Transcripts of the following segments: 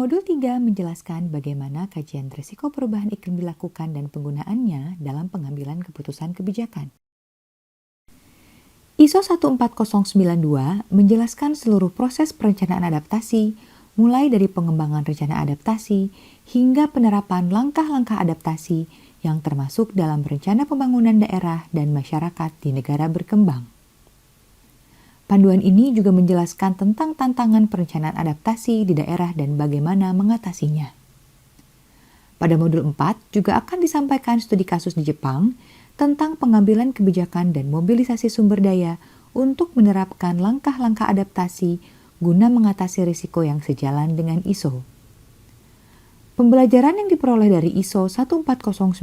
Modul 3 menjelaskan bagaimana kajian risiko perubahan iklim dilakukan dan penggunaannya dalam pengambilan keputusan kebijakan. ISO 14092 menjelaskan seluruh proses perencanaan adaptasi, mulai dari pengembangan rencana adaptasi hingga penerapan langkah-langkah adaptasi yang termasuk dalam rencana pembangunan daerah dan masyarakat di negara berkembang. Panduan ini juga menjelaskan tentang tantangan perencanaan adaptasi di daerah dan bagaimana mengatasinya. Pada modul 4 juga akan disampaikan studi kasus di Jepang tentang pengambilan kebijakan dan mobilisasi sumber daya untuk menerapkan langkah-langkah adaptasi guna mengatasi risiko yang sejalan dengan ISO. Pembelajaran yang diperoleh dari ISO 14092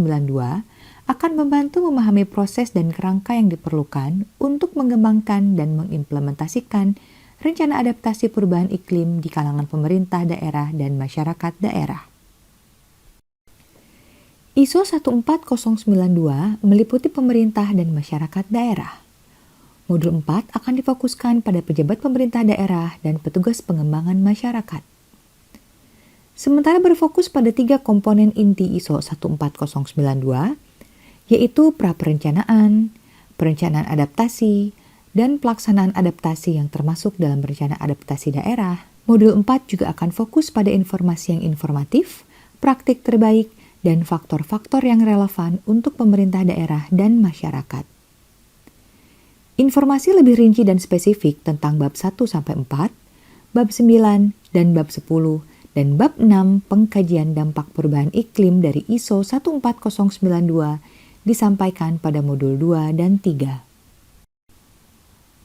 akan membantu memahami proses dan kerangka yang diperlukan untuk mengembangkan dan mengimplementasikan rencana adaptasi perubahan iklim di kalangan pemerintah daerah dan masyarakat daerah. ISO 14092 meliputi pemerintah dan masyarakat daerah. Modul 4 akan difokuskan pada pejabat pemerintah daerah dan petugas pengembangan masyarakat. Sementara berfokus pada 3 komponen inti ISO 14092, yaitu pra-perencanaan, perencanaan adaptasi, dan pelaksanaan adaptasi yang termasuk dalam rencana adaptasi daerah. Modul 4 juga akan fokus pada informasi yang informatif, praktik terbaik, dan faktor-faktor yang relevan untuk pemerintah daerah dan masyarakat. Informasi lebih rinci dan spesifik tentang bab 1-4, bab 9, dan bab 10, dan bab 6 pengkajian dampak perubahan iklim dari ISO 14092 disampaikan pada modul 2 dan 3.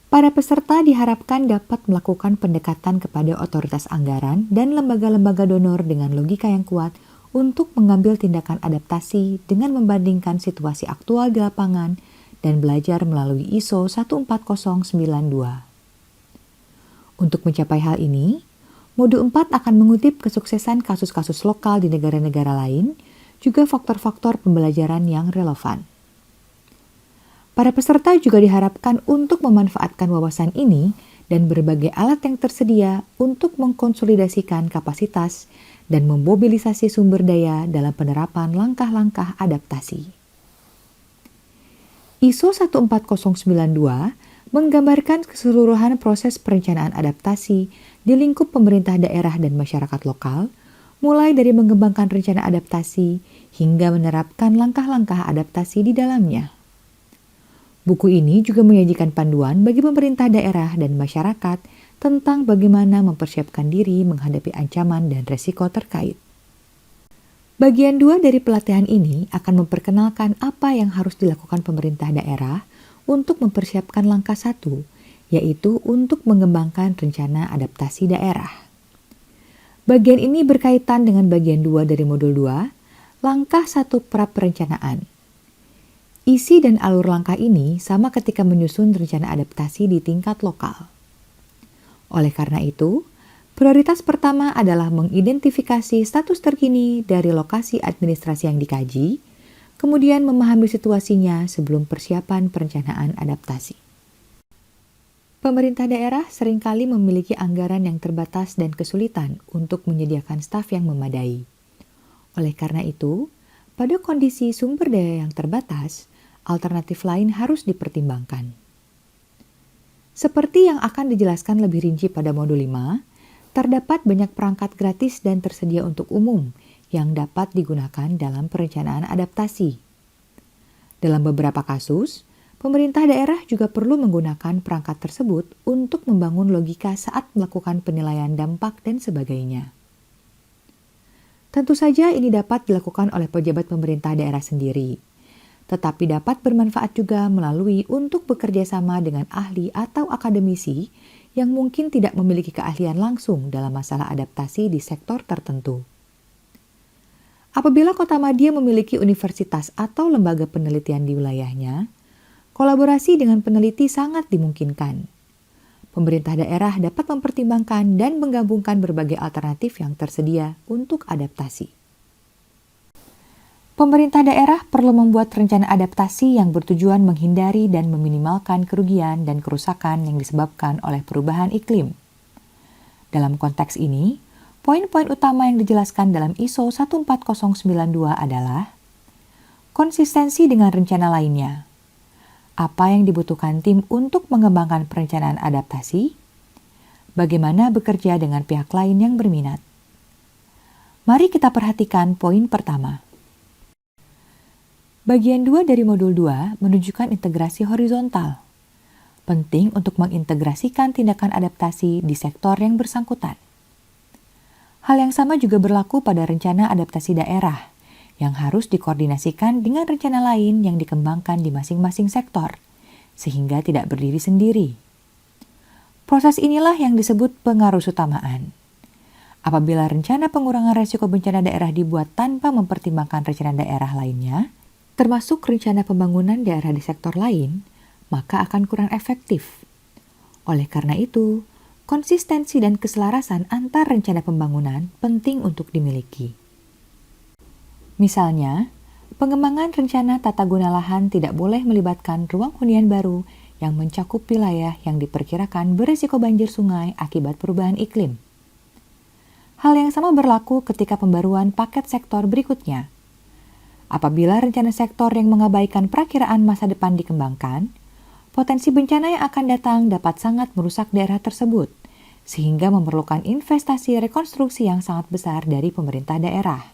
Para peserta diharapkan dapat melakukan pendekatan kepada otoritas anggaran dan lembaga-lembaga donor dengan logika yang kuat untuk mengambil tindakan adaptasi dengan membandingkan situasi aktual di lapangan dan belajar melalui ISO 14092. Untuk mencapai hal ini, modul 4 akan mengutip kesuksesan kasus-kasus lokal di negara-negara lain, juga faktor-faktor pembelajaran yang relevan. Para peserta juga diharapkan untuk memanfaatkan wawasan ini dan berbagai alat yang tersedia untuk mengkonsolidasikan kapasitas dan memobilisasi sumber daya dalam penerapan langkah-langkah adaptasi. ISO 14092 menggambarkan keseluruhan proses perencanaan adaptasi di lingkup pemerintah daerah dan masyarakat lokal, mulai dari mengembangkan rencana adaptasi hingga menerapkan langkah-langkah adaptasi di dalamnya. Buku ini juga menyajikan panduan bagi pemerintah daerah dan masyarakat tentang bagaimana mempersiapkan diri menghadapi ancaman dan risiko terkait. Bagian 2 dari pelatihan ini akan memperkenalkan apa yang harus dilakukan pemerintah daerah untuk mempersiapkan langkah 1, yaitu untuk mengembangkan rencana adaptasi daerah. Bagian ini berkaitan dengan bagian 2 dari modul 2, langkah 1 pra-perencanaan. Isi dan alur langkah ini sama ketika menyusun rencana adaptasi di tingkat lokal. Oleh karena itu, prioritas pertama adalah mengidentifikasi status terkini dari lokasi administrasi yang dikaji, kemudian memahami situasinya sebelum persiapan perencanaan adaptasi. Pemerintah daerah seringkali memiliki anggaran yang terbatas dan kesulitan untuk menyediakan staf yang memadai. Oleh karena itu, pada kondisi sumber daya yang terbatas, alternatif lain harus dipertimbangkan. Seperti yang akan dijelaskan lebih rinci pada modul 5, terdapat banyak perangkat gratis dan tersedia untuk umum yang dapat digunakan dalam perencanaan adaptasi. Dalam beberapa kasus, pemerintah daerah juga perlu menggunakan perangkat tersebut untuk membangun logika saat melakukan penilaian dampak dan sebagainya. Tentu saja ini dapat dilakukan oleh pejabat pemerintah daerah sendiri, tetapi dapat bermanfaat juga melalui untuk bekerja sama dengan ahli atau akademisi yang mungkin tidak memiliki keahlian langsung dalam masalah adaptasi di sektor tertentu. Apabila Kotamadya memiliki universitas atau lembaga penelitian di wilayahnya, kolaborasi dengan peneliti sangat dimungkinkan. Pemerintah daerah dapat mempertimbangkan dan menggabungkan berbagai alternatif yang tersedia untuk adaptasi. Pemerintah daerah perlu membuat rencana adaptasi yang bertujuan menghindari dan meminimalkan kerugian dan kerusakan yang disebabkan oleh perubahan iklim. Dalam konteks ini, Poin-poin utama yang dijelaskan dalam ISO 14092 adalah konsistensi dengan rencana lainnya. Apa yang dibutuhkan tim untuk mengembangkan perencanaan adaptasi? Bagaimana bekerja dengan pihak lain yang berminat? Mari kita perhatikan poin pertama. Bagian 2 dari modul 2 menunjukkan integrasi horizontal. Penting untuk mengintegrasikan tindakan adaptasi di sektor yang bersangkutan. Hal yang sama juga berlaku pada rencana adaptasi daerah, yang harus dikoordinasikan dengan rencana lain yang dikembangkan di masing-masing sektor, sehingga tidak berdiri sendiri. Proses inilah yang disebut pengarusutamaan. Apabila rencana pengurangan resiko bencana daerah dibuat tanpa mempertimbangkan rencana daerah lainnya, termasuk rencana pembangunan daerah di sektor lain, maka akan kurang efektif. Oleh karena itu, konsistensi dan keselarasan antar rencana pembangunan penting untuk dimiliki. Misalnya, pengembangan rencana tata guna lahan tidak boleh melibatkan ruang hunian baru yang mencakup wilayah yang diperkirakan berisiko banjir sungai akibat perubahan iklim. Hal yang sama berlaku ketika pembaruan paket sektor berikutnya. Apabila rencana sektor yang mengabaikan perakiraan masa depan dikembangkan, potensi bencana yang akan datang dapat sangat merusak daerah tersebut, sehingga memerlukan investasi rekonstruksi yang sangat besar dari pemerintah daerah.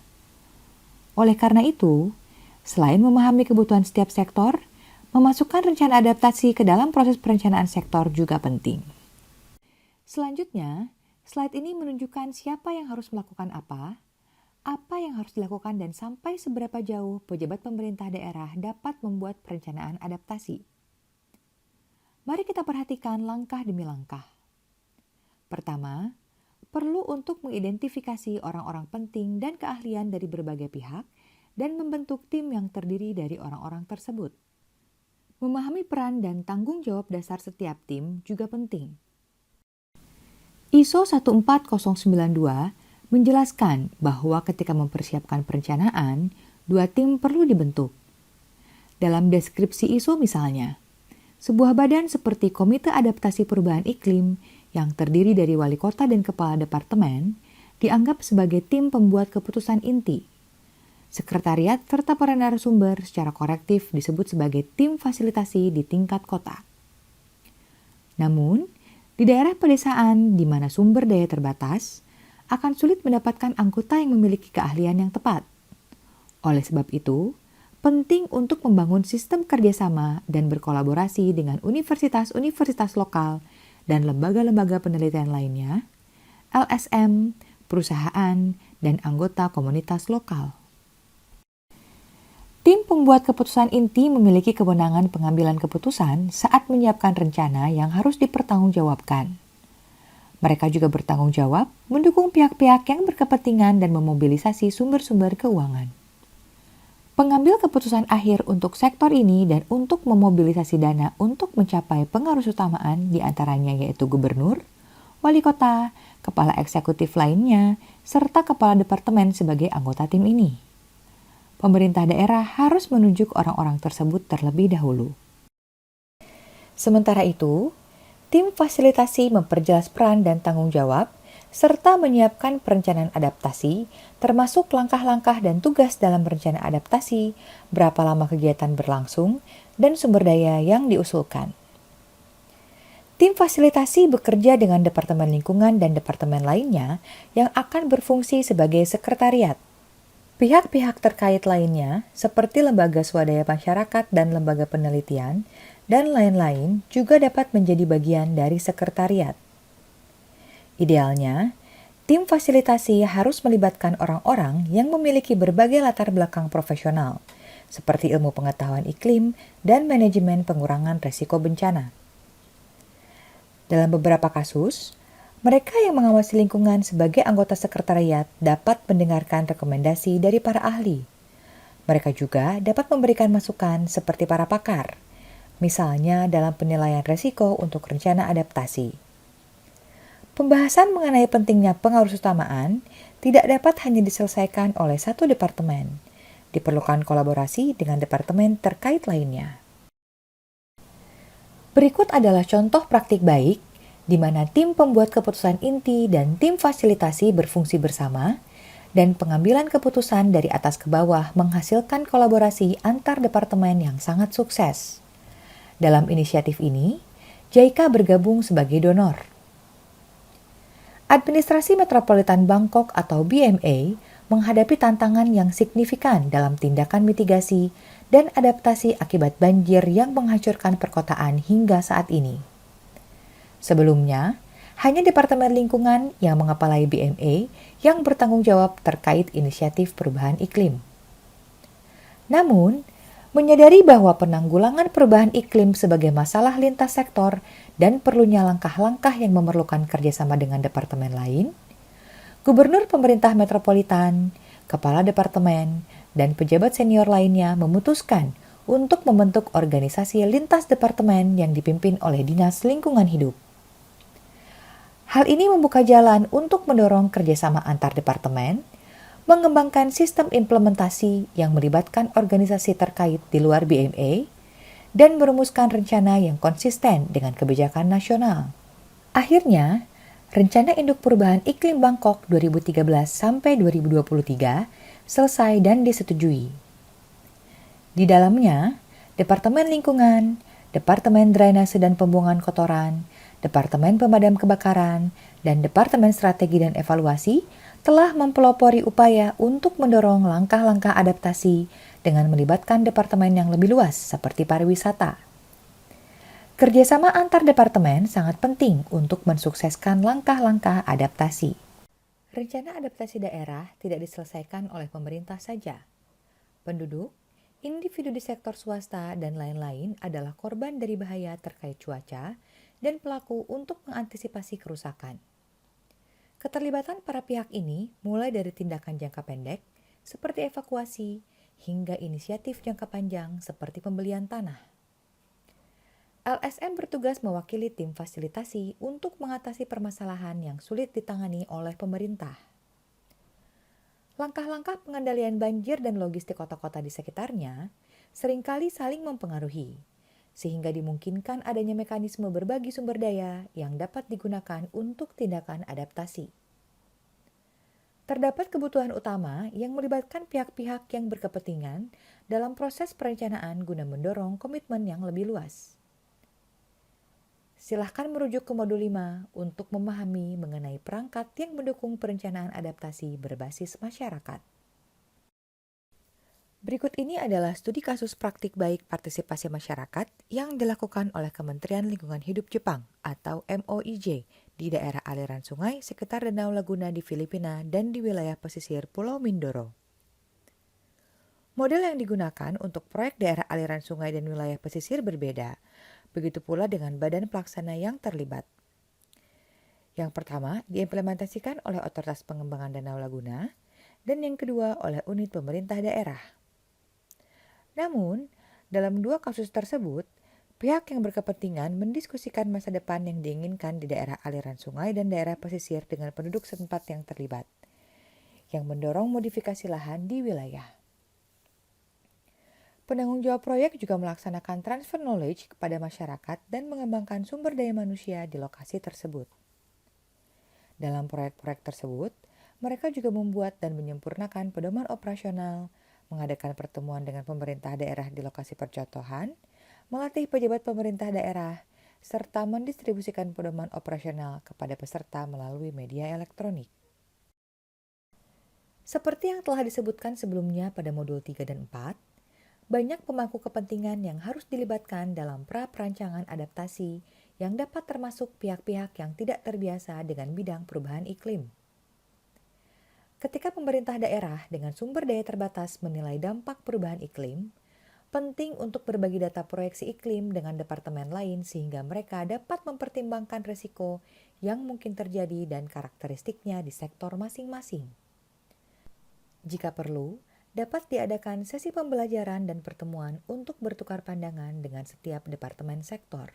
Oleh karena itu, selain memahami kebutuhan setiap sektor, memasukkan rencana adaptasi ke dalam proses perencanaan sektor juga penting. Selanjutnya, slide ini menunjukkan siapa yang harus melakukan apa yang harus dilakukan dan sampai seberapa jauh pejabat pemerintah daerah dapat membuat perencanaan adaptasi. Mari kita perhatikan langkah demi langkah. Pertama, perlu untuk mengidentifikasi orang-orang penting dan keahlian dari berbagai pihak dan membentuk tim yang terdiri dari orang-orang tersebut. Memahami peran dan tanggung jawab dasar setiap tim juga penting. ISO 14092 menjelaskan bahwa ketika mempersiapkan perencanaan, 2 tim perlu dibentuk. Dalam deskripsi ISO misalnya, sebuah badan seperti Komite Adaptasi Perubahan Iklim yang terdiri dari wali kota dan kepala departemen dianggap sebagai tim pembuat keputusan inti. Sekretariat serta para narasumber secara korektif disebut sebagai tim fasilitasi di tingkat kota. Namun, di daerah pedesaan di mana sumber daya terbatas, akan sulit mendapatkan anggota yang memiliki keahlian yang tepat. Oleh sebab itu, penting untuk membangun sistem kerjasama dan berkolaborasi dengan universitas-universitas lokal dan lembaga-lembaga penelitian lainnya, LSM, perusahaan, dan anggota komunitas lokal. Tim pembuat keputusan inti memiliki kewenangan pengambilan keputusan saat menyiapkan rencana yang harus dipertanggungjawabkan. Mereka juga bertanggung jawab mendukung pihak-pihak yang berkepentingan dan memobilisasi sumber-sumber keuangan. Pengambil keputusan akhir untuk sektor ini dan untuk memobilisasi dana untuk mencapai pengarusutamaan diantaranya yaitu gubernur, wali kota, kepala eksekutif lainnya, serta kepala departemen sebagai anggota tim ini. Pemerintah daerah harus menunjuk orang-orang tersebut terlebih dahulu. Sementara itu, tim fasilitasi memperjelas peran dan tanggung jawab, serta menyiapkan perencanaan adaptasi, termasuk langkah-langkah dan tugas dalam rencana adaptasi, berapa lama kegiatan berlangsung, dan sumber daya yang diusulkan. Tim fasilitasi bekerja dengan Departemen Lingkungan dan departemen lainnya yang akan berfungsi sebagai sekretariat. Pihak-pihak terkait lainnya, seperti lembaga swadaya masyarakat dan lembaga penelitian, dan lain-lain juga dapat menjadi bagian dari sekretariat. Idealnya, tim fasilitasi harus melibatkan orang-orang yang memiliki berbagai latar belakang profesional, seperti ilmu pengetahuan iklim dan manajemen pengurangan resiko bencana. Dalam beberapa kasus, mereka yang mengawasi lingkungan sebagai anggota sekretariat dapat mendengarkan rekomendasi dari para ahli. Mereka juga dapat memberikan masukan seperti para pakar, misalnya dalam penilaian resiko untuk rencana adaptasi. Pembahasan mengenai pentingnya pengarusutamaan tidak dapat hanya diselesaikan oleh satu departemen. Diperlukan kolaborasi dengan departemen terkait lainnya. Berikut adalah contoh praktik baik di mana tim pembuat keputusan inti dan tim fasilitasi berfungsi bersama, dan pengambilan keputusan dari atas ke bawah menghasilkan kolaborasi antar departemen yang sangat sukses. Dalam inisiatif ini, JICA bergabung sebagai donor. Administrasi Metropolitan Bangkok atau BMA menghadapi tantangan yang signifikan dalam tindakan mitigasi dan adaptasi akibat banjir yang menghancurkan perkotaan hingga saat ini. Sebelumnya, hanya Departemen Lingkungan yang mengepalai BMA yang bertanggung jawab terkait inisiatif perubahan iklim. Namun, menyadari bahwa penanggulangan perubahan iklim sebagai masalah lintas sektor dan perlunya langkah-langkah yang memerlukan kerjasama dengan departemen lain, Gubernur Pemerintah Metropolitan, Kepala Departemen, dan pejabat senior lainnya memutuskan untuk membentuk organisasi lintas departemen yang dipimpin oleh Dinas Lingkungan Hidup. Hal ini membuka jalan untuk mendorong kerjasama antar departemen, mengembangkan sistem implementasi yang melibatkan organisasi terkait di luar BMA, dan merumuskan rencana yang konsisten dengan kebijakan nasional. Akhirnya, Rencana Induk Perubahan Iklim Bangkok 2013 sampai 2023 selesai dan disetujui. Di dalamnya, Departemen Lingkungan, Departemen Drainase dan Pembuangan Kotoran, Departemen Pemadam Kebakaran, dan Departemen Strategi dan Evaluasi telah mempelopori upaya untuk mendorong langkah-langkah adaptasi dengan melibatkan departemen yang lebih luas seperti pariwisata. Kerjasama antar departemen sangat penting untuk mensukseskan langkah-langkah adaptasi. Rencana adaptasi daerah tidak diselesaikan oleh pemerintah saja. Penduduk, individu di sektor swasta, dan lain-lain adalah korban dari bahaya terkait cuaca dan pelaku untuk mengantisipasi kerusakan. Keterlibatan para pihak ini mulai dari tindakan jangka pendek seperti evakuasi hingga inisiatif jangka panjang seperti pembelian tanah. LSM bertugas mewakili tim fasilitasi untuk mengatasi permasalahan yang sulit ditangani oleh pemerintah. Langkah-langkah pengendalian banjir dan logistik kota-kota di sekitarnya seringkali saling mempengaruhi, sehingga dimungkinkan adanya mekanisme berbagi sumber daya yang dapat digunakan untuk tindakan adaptasi. Terdapat kebutuhan utama yang melibatkan pihak-pihak yang berkepentingan dalam proses perencanaan guna mendorong komitmen yang lebih luas. Silahkan merujuk ke modul 5 untuk memahami mengenai perangkat yang mendukung perencanaan adaptasi berbasis masyarakat. Berikut ini adalah studi kasus praktik baik partisipasi masyarakat yang dilakukan oleh Kementerian Lingkungan Hidup Jepang atau MOIJ di daerah aliran sungai sekitar Danau Laguna di Filipina dan di wilayah pesisir Pulau Mindoro. Model yang digunakan untuk proyek daerah aliran sungai dan wilayah pesisir berbeda, begitu pula dengan badan pelaksana yang terlibat. Yang pertama diimplementasikan oleh Otoritas Pengembangan Danau Laguna dan yang kedua oleh unit pemerintah daerah. Namun, dalam dua kasus tersebut, pihak yang berkepentingan mendiskusikan masa depan yang diinginkan di daerah aliran sungai dan daerah pesisir dengan penduduk setempat yang terlibat, yang mendorong modifikasi lahan di wilayah. Penanggung jawab proyek juga melaksanakan transfer knowledge kepada masyarakat dan mengembangkan sumber daya manusia di lokasi tersebut. Dalam proyek-proyek tersebut, mereka juga membuat dan menyempurnakan pedoman operasional, mengadakan pertemuan dengan pemerintah daerah di lokasi percontohan, melatih pejabat pemerintah daerah, serta mendistribusikan pedoman operasional kepada peserta melalui media elektronik. Seperti yang telah disebutkan sebelumnya pada modul 3 dan 4, banyak pemangku kepentingan yang harus dilibatkan dalam pra-perancangan adaptasi yang dapat termasuk pihak-pihak yang tidak terbiasa dengan bidang perubahan iklim. Ketika pemerintah daerah dengan sumber daya terbatas menilai dampak perubahan iklim, penting untuk berbagi data proyeksi iklim dengan departemen lain sehingga mereka dapat mempertimbangkan risiko yang mungkin terjadi dan karakteristiknya di sektor masing-masing. Jika perlu, dapat diadakan sesi pembelajaran dan pertemuan untuk bertukar pandangan dengan setiap departemen sektor.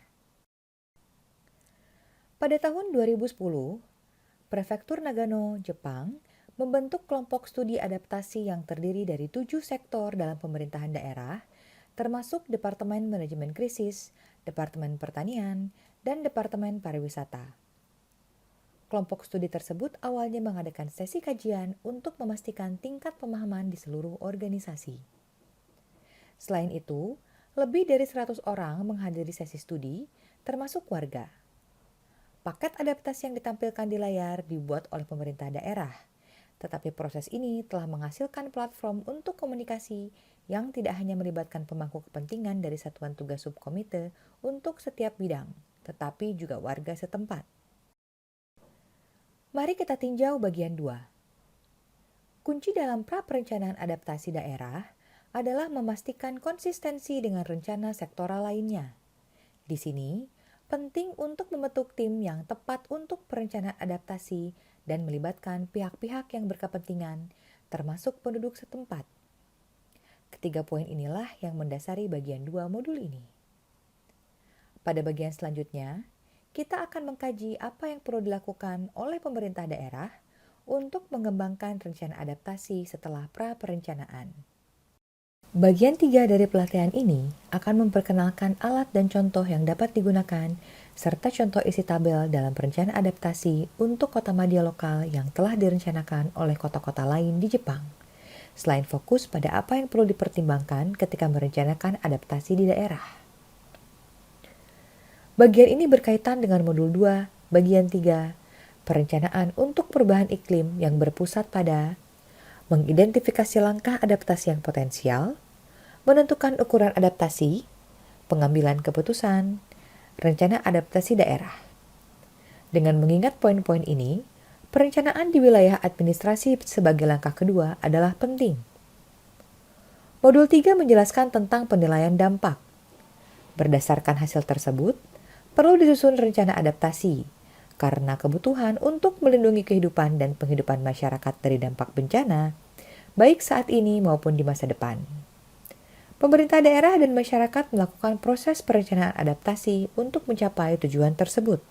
Pada tahun 2010, Prefektur Nagano, Jepang, membentuk kelompok studi adaptasi yang terdiri dari 7 sektor dalam pemerintahan daerah, termasuk Departemen Manajemen Krisis, Departemen Pertanian, dan Departemen Pariwisata. Kelompok studi tersebut awalnya mengadakan sesi kajian untuk memastikan tingkat pemahaman di seluruh organisasi. Selain itu, lebih dari 100 orang menghadiri sesi studi, termasuk warga. Paket adaptasi yang ditampilkan di layar dibuat oleh pemerintah daerah, tetapi proses ini telah menghasilkan platform untuk komunikasi yang tidak hanya melibatkan pemangku kepentingan dari satuan tugas subkomite untuk setiap bidang, tetapi juga warga setempat. Mari kita tinjau bagian 2. Kunci dalam pra-perencanaan adaptasi daerah adalah memastikan konsistensi dengan rencana sektoral lainnya. Di sini, penting untuk membentuk tim yang tepat untuk perencanaan adaptasi dan melibatkan pihak-pihak yang berkepentingan, termasuk penduduk setempat. Ketiga poin inilah yang mendasari bagian 2 modul ini. Pada bagian selanjutnya, kita akan mengkaji apa yang perlu dilakukan oleh pemerintah daerah untuk mengembangkan rencana adaptasi setelah pra-perencanaan. Bagian 3 dari pelatihan ini akan memperkenalkan alat dan contoh yang dapat digunakan, serta contoh isi tabel dalam perencanaan adaptasi untuk kota madya lokal yang telah direncanakan oleh kota-kota lain di Jepang, selain fokus pada apa yang perlu dipertimbangkan ketika merencanakan adaptasi di daerah. Bagian ini berkaitan dengan modul 2, bagian 3, perencanaan untuk perubahan iklim yang berpusat pada mengidentifikasi langkah adaptasi yang potensial, menentukan ukuran adaptasi, pengambilan keputusan, rencana adaptasi daerah. Dengan mengingat poin-poin ini, perencanaan di wilayah administrasi sebagai langkah kedua adalah penting. Modul 3 menjelaskan tentang penilaian dampak. Berdasarkan hasil tersebut, perlu disusun rencana adaptasi, karena kebutuhan untuk melindungi kehidupan dan penghidupan masyarakat dari dampak bencana, baik saat ini maupun di masa depan. Pemerintah daerah dan masyarakat melakukan proses perencanaan adaptasi untuk mencapai tujuan tersebut.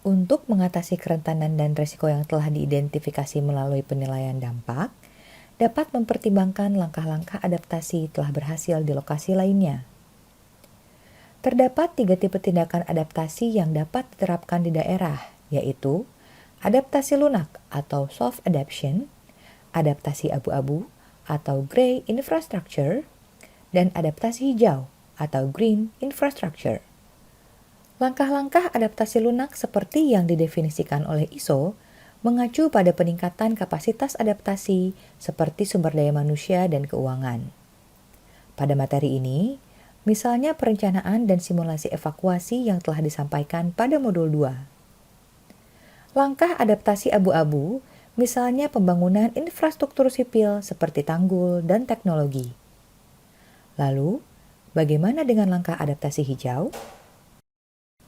Untuk mengatasi kerentanan dan risiko yang telah diidentifikasi melalui penilaian dampak, dapat mempertimbangkan langkah-langkah adaptasi telah berhasil di lokasi lainnya. Terdapat 3 tipe tindakan adaptasi yang dapat diterapkan di daerah, yaitu adaptasi lunak atau soft adaptation, adaptasi abu-abu atau gray infrastructure, dan adaptasi hijau atau green infrastructure. Langkah-langkah adaptasi lunak seperti yang didefinisikan oleh ISO mengacu pada peningkatan kapasitas adaptasi seperti sumber daya manusia dan keuangan. Pada materi ini, misalnya perencanaan dan simulasi evakuasi yang telah disampaikan pada modul 2. Langkah adaptasi abu-abu, misalnya pembangunan infrastruktur sipil seperti tanggul dan teknologi. Lalu, bagaimana dengan langkah adaptasi hijau?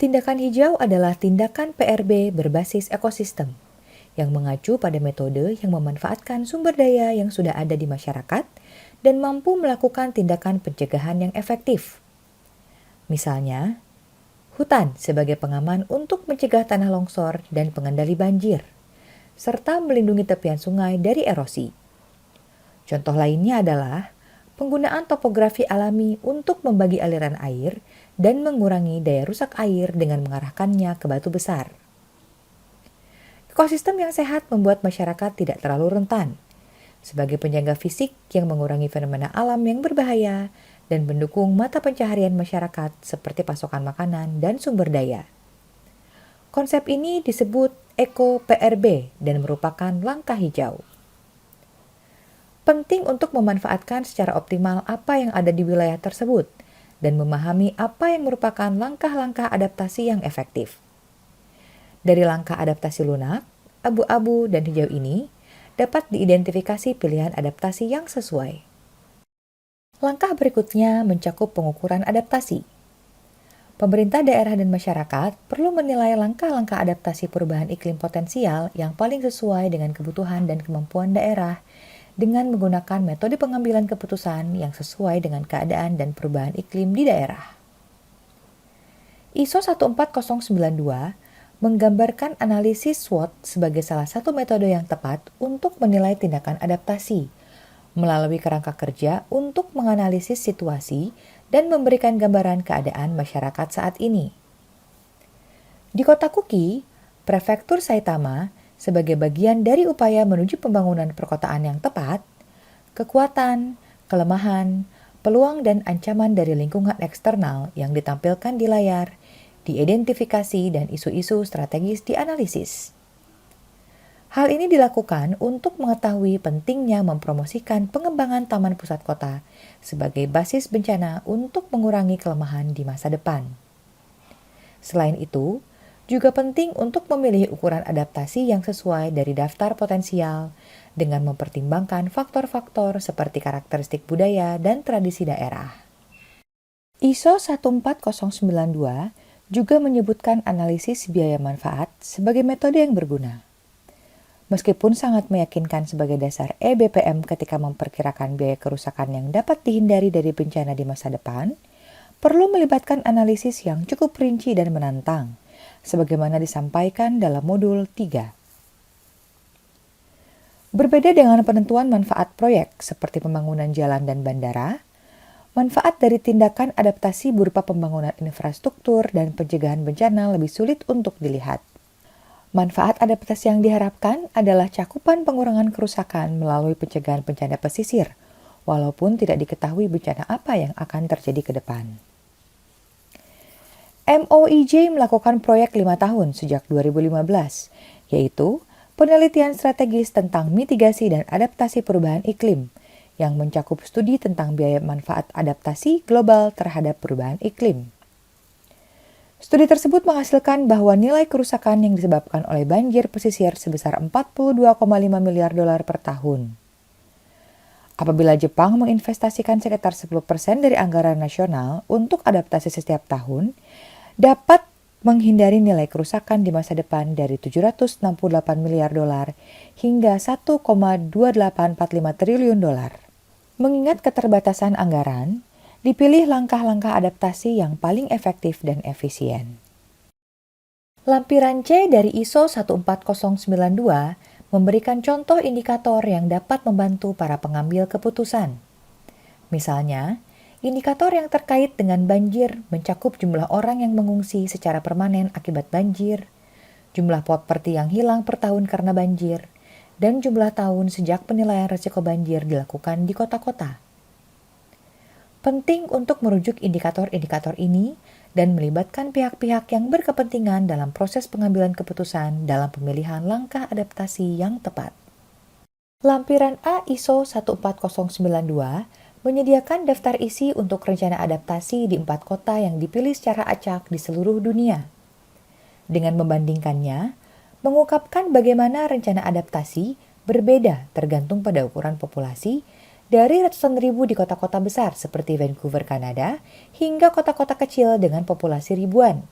Tindakan hijau adalah tindakan PRB berbasis ekosistem yang mengacu pada metode yang memanfaatkan sumber daya yang sudah ada di masyarakat dan mampu melakukan tindakan pencegahan yang efektif. Misalnya, hutan sebagai pengaman untuk mencegah tanah longsor dan pengendali banjir, serta melindungi tepian sungai dari erosi. Contoh lainnya adalah penggunaan topografi alami untuk membagi aliran air dan mengurangi daya rusak air dengan mengarahkannya ke batu besar. Ekosistem yang sehat membuat masyarakat tidak terlalu rentan, sebagai penjaga fisik yang mengurangi fenomena alam yang berbahaya dan mendukung mata pencaharian masyarakat seperti pasokan makanan dan sumber daya. Konsep ini disebut Eko-PRB dan merupakan langkah hijau. Penting untuk memanfaatkan secara optimal apa yang ada di wilayah tersebut dan memahami apa yang merupakan langkah-langkah adaptasi yang efektif. Dari langkah adaptasi lunak, abu-abu, dan hijau ini dapat diidentifikasi pilihan adaptasi yang sesuai. Langkah berikutnya mencakup pengukuran adaptasi. Pemerintah daerah dan masyarakat perlu menilai langkah-langkah adaptasi perubahan iklim potensial yang paling sesuai dengan kebutuhan dan kemampuan daerah dengan menggunakan metode pengambilan keputusan yang sesuai dengan keadaan dan perubahan iklim di daerah. ISO 14092 menggambarkan analisis SWOT sebagai salah satu metode yang tepat untuk menilai tindakan adaptasi, melalui kerangka kerja untuk menganalisis situasi dan memberikan gambaran keadaan masyarakat saat ini. Di kota Kuki, Prefektur Saitama, sebagai bagian dari upaya menuju pembangunan perkotaan yang tepat, kekuatan, kelemahan, peluang dan ancaman dari lingkungan eksternal yang ditampilkan di layar, diidentifikasi dan isu-isu strategis dianalisis. Hal ini dilakukan untuk mengetahui pentingnya mempromosikan pengembangan taman pusat kota sebagai basis bencana untuk mengurangi kelemahan di masa depan. Selain itu, juga penting untuk memilih ukuran adaptasi yang sesuai dari daftar potensial dengan mempertimbangkan faktor-faktor seperti karakteristik budaya dan tradisi daerah. ISO 14092 juga menyebutkan analisis biaya manfaat sebagai metode yang berguna. Meskipun sangat meyakinkan sebagai dasar EBPM ketika memperkirakan biaya kerusakan yang dapat dihindari dari bencana di masa depan, perlu melibatkan analisis yang cukup rinci dan menantang, sebagaimana disampaikan dalam modul 3. Berbeda dengan penentuan manfaat proyek seperti pembangunan jalan dan bandara, manfaat dari tindakan adaptasi berupa pembangunan infrastruktur dan pencegahan bencana lebih sulit untuk dilihat. Manfaat adaptasi yang diharapkan adalah cakupan pengurangan kerusakan melalui pencegahan bencana pesisir, walaupun tidak diketahui bencana apa yang akan terjadi ke depan. MOIJ melakukan proyek 5 tahun sejak 2015, yaitu penelitian strategis tentang mitigasi dan adaptasi perubahan iklim, yang mencakup studi tentang biaya manfaat adaptasi global terhadap perubahan iklim. Studi tersebut menghasilkan bahwa nilai kerusakan yang disebabkan oleh banjir pesisir sebesar 42,5 miliar dolar per tahun. Apabila Jepang menginvestasikan sekitar 10% dari anggaran nasional untuk adaptasi setiap tahun, dapat menghindari nilai kerusakan di masa depan dari 768 miliar dolar hingga 1,2845 triliun dolar. Mengingat keterbatasan anggaran, dipilih langkah-langkah adaptasi yang paling efektif dan efisien. Lampiran C dari ISO 14092 memberikan contoh indikator yang dapat membantu para pengambil keputusan. Misalnya, indikator yang terkait dengan banjir mencakup jumlah orang yang mengungsi secara permanen akibat banjir, jumlah properti yang hilang per tahun karena banjir, dan jumlah tahun sejak penilaian risiko banjir dilakukan di kota-kota. Penting untuk merujuk indikator-indikator ini dan melibatkan pihak-pihak yang berkepentingan dalam proses pengambilan keputusan dalam pemilihan langkah adaptasi yang tepat. Lampiran A ISO 14092 menyediakan daftar isi untuk rencana adaptasi di 4 kota yang dipilih secara acak di seluruh dunia. Dengan membandingkannya, mengungkapkan bagaimana rencana adaptasi berbeda tergantung pada ukuran populasi, dari ratusan ribu di kota-kota besar seperti Vancouver, Kanada, hingga kota-kota kecil dengan populasi ribuan.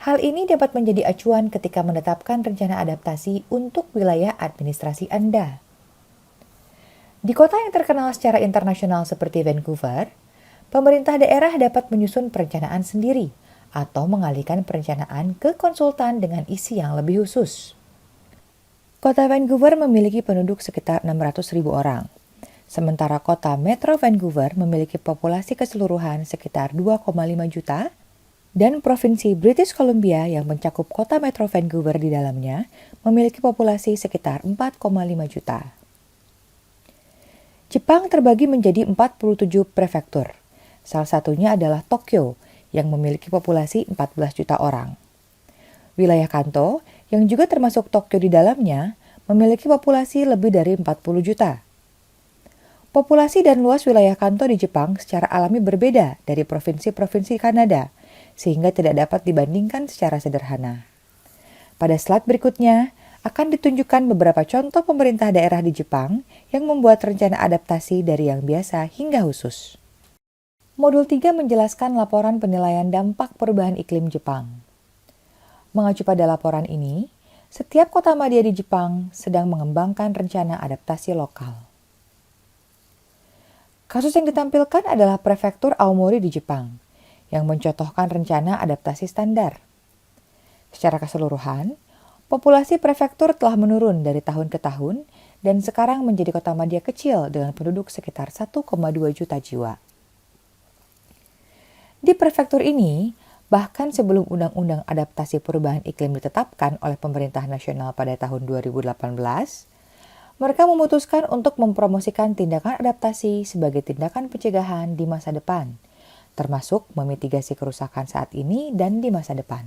Hal ini dapat menjadi acuan ketika menetapkan rencana adaptasi untuk wilayah administrasi Anda. Di kota yang terkenal secara internasional seperti Vancouver, pemerintah daerah dapat menyusun perencanaan sendiri atau mengalihkan perencanaan ke konsultan dengan isi yang lebih khusus. Kota Vancouver memiliki penduduk sekitar 600.000 orang. Sementara kota Metro Vancouver memiliki populasi keseluruhan sekitar 2,5 juta, dan Provinsi British Columbia yang mencakup kota Metro Vancouver di dalamnya memiliki populasi sekitar 4,5 juta. Jepang terbagi menjadi 47 prefektur. Salah satunya adalah Tokyo yang memiliki populasi 14 juta orang. Wilayah Kanto, yang juga termasuk Tokyo di dalamnya, memiliki populasi lebih dari 40 juta. Populasi dan luas wilayah Kanto di Jepang secara alami berbeda dari provinsi-provinsi Kanada, sehingga tidak dapat dibandingkan secara sederhana. Pada slide berikutnya, akan ditunjukkan beberapa contoh pemerintah daerah di Jepang yang membuat rencana adaptasi dari yang biasa hingga khusus. Modul 3 menjelaskan laporan penilaian dampak perubahan iklim Jepang. Mengacu pada laporan ini, setiap kota madya di Jepang sedang mengembangkan rencana adaptasi lokal. Kasus yang ditampilkan adalah prefektur Aomori di Jepang, yang mencontohkan rencana adaptasi standar. Secara keseluruhan, populasi prefektur telah menurun dari tahun ke tahun dan sekarang menjadi kota madya kecil dengan penduduk sekitar 1,2 juta jiwa. Di prefektur ini, Bahkan sebelum Undang-Undang Adaptasi Perubahan Iklim ditetapkan oleh pemerintah nasional pada tahun 2018, mereka memutuskan untuk mempromosikan tindakan adaptasi sebagai tindakan pencegahan di masa depan, termasuk memitigasi kerusakan saat ini dan di masa depan.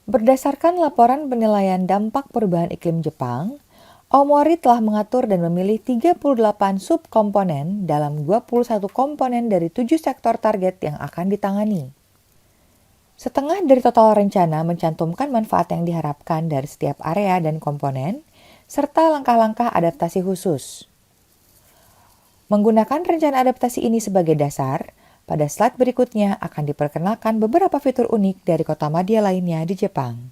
Berdasarkan laporan penilaian dampak perubahan iklim Jepang, Omori telah mengatur dan memilih 38 subkomponen dalam 21 komponen dari 7 sektor target yang akan ditangani. Setengah dari total rencana mencantumkan manfaat yang diharapkan dari setiap area dan komponen, serta langkah-langkah adaptasi khusus. Menggunakan rencana adaptasi ini sebagai dasar, pada slide berikutnya akan diperkenalkan beberapa fitur unik dari kota madya lainnya di Jepang.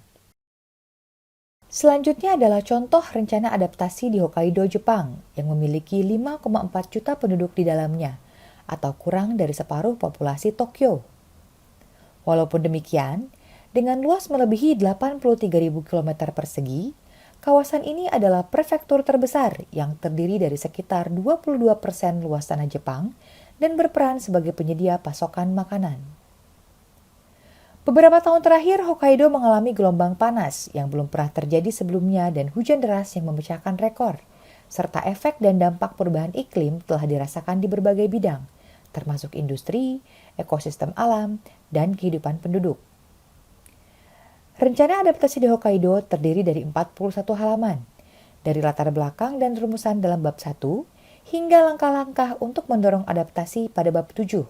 Selanjutnya adalah contoh rencana adaptasi di Hokkaido, Jepang, yang memiliki 5,4 juta penduduk di dalamnya, atau kurang dari separuh populasi Tokyo. Walaupun demikian, dengan luas melebihi 83.000 km persegi, kawasan ini adalah prefektur terbesar yang terdiri dari sekitar 22% luas tanah Jepang dan berperan sebagai penyedia pasokan makanan. Beberapa tahun terakhir, Hokkaido mengalami gelombang panas yang belum pernah terjadi sebelumnya dan hujan deras yang memecahkan rekor, serta efek dan dampak perubahan iklim telah dirasakan di berbagai bidang, termasuk industri, ekosistem alam, dan kehidupan penduduk. Rencana adaptasi di Hokkaido terdiri dari 41 halaman, dari latar belakang dan rumusan dalam bab 1, hingga langkah-langkah untuk mendorong adaptasi pada bab 7,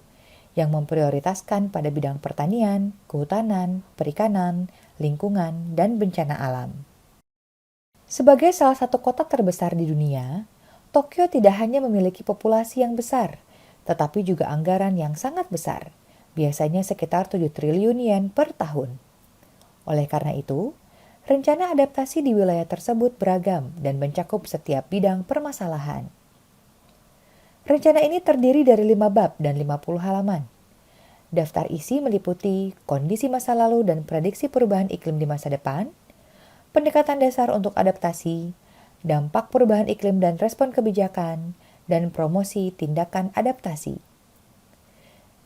yang memprioritaskan pada bidang pertanian, kehutanan, perikanan, lingkungan, dan bencana alam. Sebagai salah satu kota terbesar di dunia, Tokyo tidak hanya memiliki populasi yang besar, tetapi juga anggaran yang sangat besar, biasanya sekitar 7 triliun yen per tahun. Oleh karena itu, rencana adaptasi di wilayah tersebut beragam dan mencakup setiap bidang permasalahan. Rencana ini terdiri dari 5 bab dan 50 halaman. Daftar isi meliputi kondisi masa lalu dan prediksi perubahan iklim di masa depan, pendekatan dasar untuk adaptasi, dampak perubahan iklim dan respon kebijakan, dan promosi tindakan adaptasi.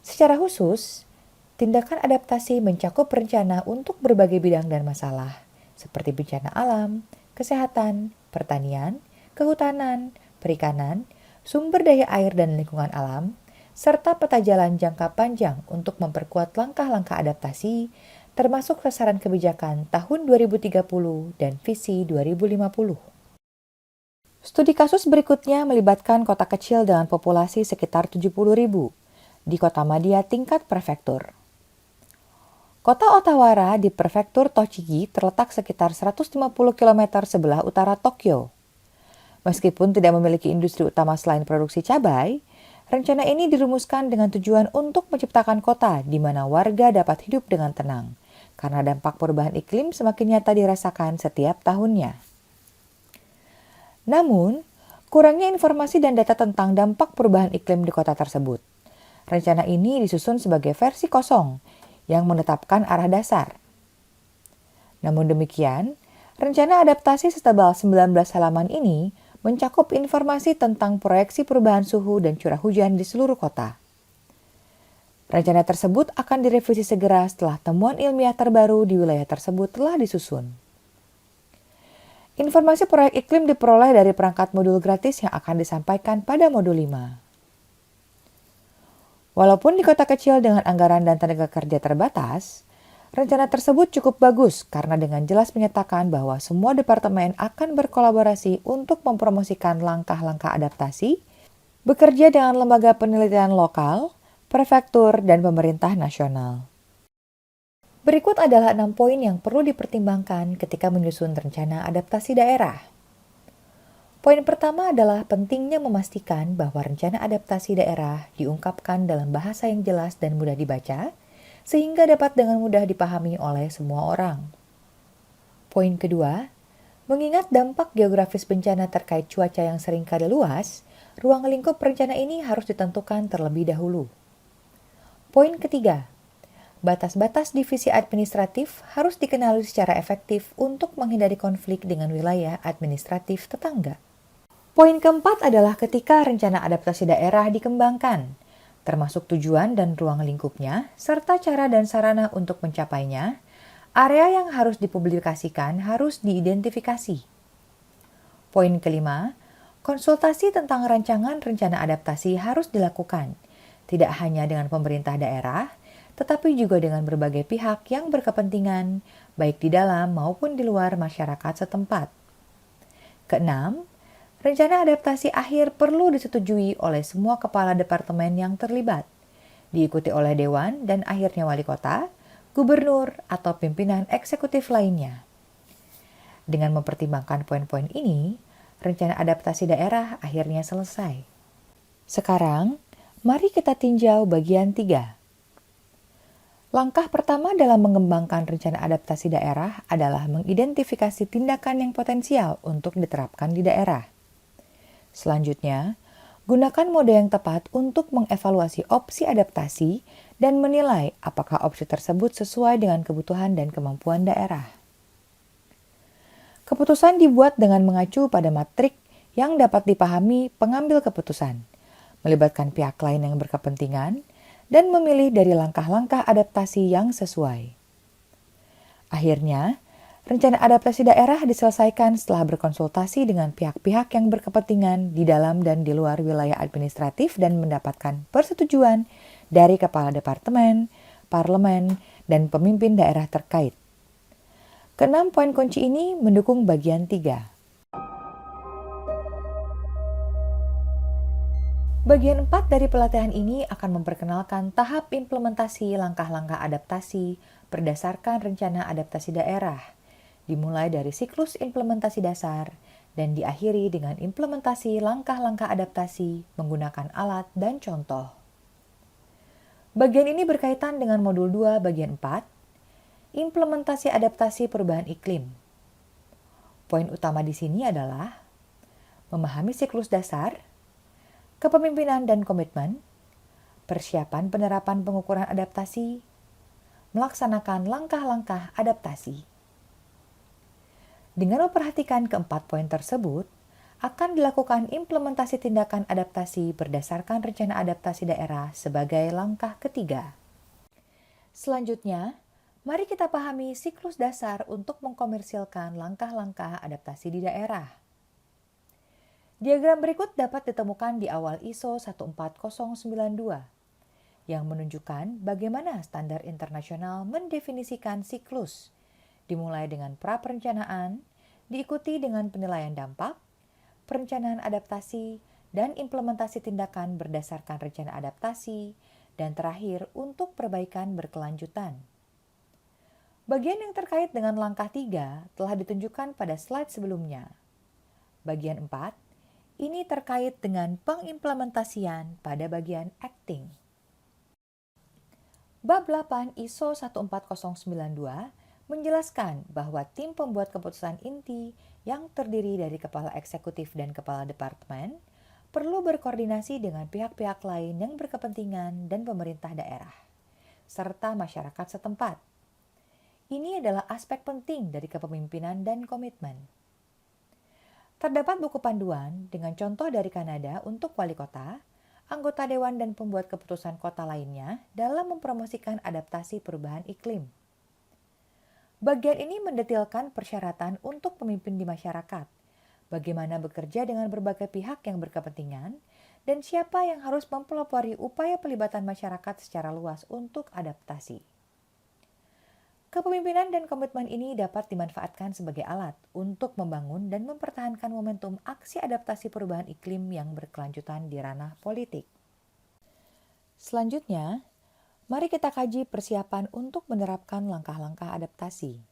Secara khusus, tindakan adaptasi mencakup rencana untuk berbagai bidang dan masalah, seperti bencana alam, kesehatan, pertanian, kehutanan, perikanan, sumber daya air dan lingkungan alam, serta peta jalan jangka panjang untuk memperkuat langkah-langkah adaptasi, termasuk sasaran kebijakan tahun 2030 dan visi 2050. Studi kasus berikutnya melibatkan kota kecil dengan populasi sekitar 70.000 di kota madya tingkat prefektur. Kota Otawara di prefektur Tochigi terletak sekitar 150 km sebelah utara Tokyo. Meskipun tidak memiliki industri utama selain produksi cabai, rencana ini dirumuskan dengan tujuan untuk menciptakan kota di mana warga dapat hidup dengan tenang, karena dampak perubahan iklim semakin nyata dirasakan setiap tahunnya. Namun, kurangnya informasi dan data tentang dampak perubahan iklim di kota tersebut. Rencana ini disusun sebagai versi kosong yang menetapkan arah dasar. Namun demikian, rencana adaptasi setebal 19 halaman ini mencakup informasi tentang proyeksi perubahan suhu dan curah hujan di seluruh kota. Rencana tersebut akan direvisi segera setelah temuan ilmiah terbaru di wilayah tersebut telah disusun. Informasi proyek iklim diperoleh dari perangkat modul gratis yang akan disampaikan pada modul 5. Walaupun di kota kecil dengan anggaran dan tenaga kerja terbatas, rencana tersebut cukup bagus karena dengan jelas menyatakan bahwa semua departemen akan berkolaborasi untuk mempromosikan langkah-langkah adaptasi, bekerja dengan lembaga penelitian lokal, prefektur, dan pemerintah nasional. Berikut adalah 6 poin yang perlu dipertimbangkan ketika menyusun rencana adaptasi daerah. Poin pertama adalah pentingnya memastikan bahwa rencana adaptasi daerah diungkapkan dalam bahasa yang jelas dan mudah dibaca, sehingga dapat dengan mudah dipahami oleh semua orang. Poin kedua, mengingat dampak geografis bencana terkait cuaca yang seringkali luas, ruang lingkup rencana ini harus ditentukan terlebih dahulu. Poin ketiga, batas-batas divisi administratif harus dikenali secara efektif untuk menghindari konflik dengan wilayah administratif tetangga. Poin keempat adalah ketika rencana adaptasi daerah dikembangkan, termasuk tujuan dan ruang lingkupnya, serta cara dan sarana untuk mencapainya. Area yang harus dipublikasikan harus diidentifikasi. Poin kelima, konsultasi tentang rancangan rencana adaptasi harus dilakukan, tidak hanya dengan pemerintah daerah, tetapi juga dengan berbagai pihak yang berkepentingan, baik di dalam maupun di luar masyarakat setempat. Keenam, rencana adaptasi akhir perlu disetujui oleh semua kepala departemen yang terlibat, diikuti oleh dewan dan akhirnya wali kota, gubernur, atau pimpinan eksekutif lainnya. Dengan mempertimbangkan poin-poin ini, rencana adaptasi daerah akhirnya selesai. Sekarang, mari kita tinjau bagian 3. Langkah pertama dalam mengembangkan rencana adaptasi daerah adalah mengidentifikasi tindakan yang potensial untuk diterapkan di daerah. Selanjutnya, gunakan mode yang tepat untuk mengevaluasi opsi adaptasi dan menilai apakah opsi tersebut sesuai dengan kebutuhan dan kemampuan daerah. Keputusan dibuat dengan mengacu pada matrik yang dapat dipahami pengambil keputusan, melibatkan pihak lain yang berkepentingan, dan memilih dari langkah-langkah adaptasi yang sesuai. Akhirnya, rencana adaptasi daerah diselesaikan setelah berkonsultasi dengan pihak-pihak yang berkepentingan di dalam dan di luar wilayah administratif dan mendapatkan persetujuan dari kepala departemen, parlemen, dan pemimpin daerah terkait. Keenam poin kunci ini mendukung bagian 3. Bagian 4 dari pelatihan ini akan memperkenalkan tahap implementasi langkah-langkah adaptasi berdasarkan rencana adaptasi daerah, dimulai dari siklus implementasi dasar dan diakhiri dengan implementasi langkah-langkah adaptasi menggunakan alat dan contoh. Bagian ini berkaitan dengan modul 2 bagian 4, implementasi adaptasi perubahan iklim. Poin utama di sini adalah memahami siklus dasar, kepemimpinan dan komitmen, persiapan penerapan pengukuran adaptasi, melaksanakan langkah-langkah adaptasi. Dengan memperhatikan keempat poin tersebut, akan dilakukan implementasi tindakan adaptasi berdasarkan rencana adaptasi daerah sebagai langkah ketiga. Selanjutnya, mari kita pahami siklus dasar untuk mengkomersilkan langkah-langkah adaptasi di daerah. Diagram berikut dapat ditemukan di awal ISO 14092 yang menunjukkan bagaimana standar internasional mendefinisikan siklus, dimulai dengan pra-perencanaan, diikuti dengan penilaian dampak, perencanaan adaptasi, dan implementasi tindakan berdasarkan rencana adaptasi, dan terakhir untuk perbaikan berkelanjutan. Bagian yang terkait dengan langkah 3 telah ditunjukkan pada slide sebelumnya. Bagian 4, ini terkait dengan pengimplementasian pada bagian acting. Bab 8 ISO 14092 menjelaskan bahwa tim pembuat keputusan inti yang terdiri dari kepala eksekutif dan kepala departemen perlu berkoordinasi dengan pihak-pihak lain yang berkepentingan dan pemerintah daerah, serta masyarakat setempat. Ini adalah aspek penting dari kepemimpinan dan komitmen. Terdapat buku panduan dengan contoh dari Kanada untuk wali kota, anggota dewan dan pembuat keputusan kota lainnya dalam mempromosikan adaptasi perubahan iklim. Bagian ini mendetailkan persyaratan untuk pemimpin di masyarakat, bagaimana bekerja dengan berbagai pihak yang berkepentingan, dan siapa yang harus mempelopori upaya pelibatan masyarakat secara luas untuk adaptasi. Kepemimpinan dan komitmen ini dapat dimanfaatkan sebagai alat untuk membangun dan mempertahankan momentum aksi adaptasi perubahan iklim yang berkelanjutan di ranah politik. Selanjutnya, mari kita kaji persiapan untuk menerapkan langkah-langkah adaptasi.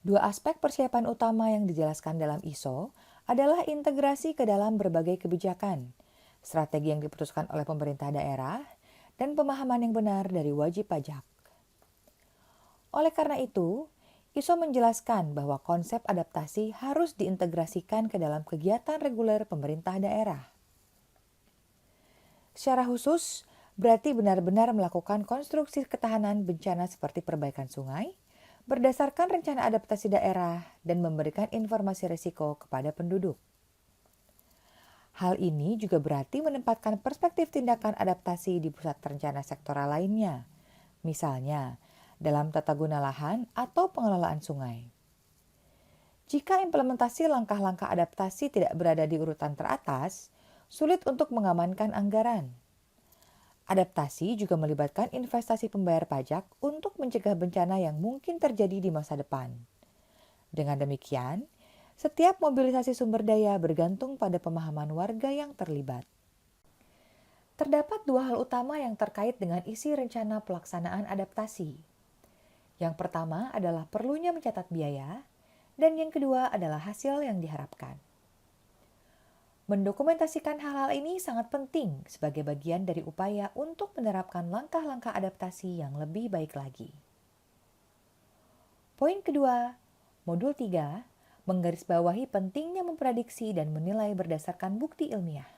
Dua aspek persiapan utama yang dijelaskan dalam ISO adalah integrasi ke dalam berbagai kebijakan, strategi yang diputuskan oleh pemerintah daerah, dan pemahaman yang benar dari wajib pajak. Oleh karena itu, ISO menjelaskan bahwa konsep adaptasi harus diintegrasikan ke dalam kegiatan reguler pemerintah daerah. Secara khusus, berarti benar-benar melakukan konstruksi ketahanan bencana seperti perbaikan sungai, berdasarkan rencana adaptasi daerah dan memberikan informasi risiko kepada penduduk. Hal ini juga berarti menempatkan perspektif tindakan adaptasi di pusat rencana sektoral lainnya, misalnya dalam tata guna lahan atau pengelolaan sungai. Jika implementasi langkah-langkah adaptasi tidak berada di urutan teratas, sulit untuk mengamankan anggaran. Adaptasi juga melibatkan investasi pembayar pajak untuk mencegah bencana yang mungkin terjadi di masa depan. Dengan demikian, setiap mobilisasi sumber daya bergantung pada pemahaman warga yang terlibat. Terdapat dua hal utama yang terkait dengan isi rencana pelaksanaan adaptasi. Yang pertama adalah perlunya mencatat biaya, dan yang kedua adalah hasil yang diharapkan. Mendokumentasikan hal-hal ini sangat penting sebagai bagian dari upaya untuk menerapkan langkah-langkah adaptasi yang lebih baik lagi. Poin kedua, modul 3, menggarisbawahi pentingnya memprediksi dan menilai berdasarkan bukti ilmiah.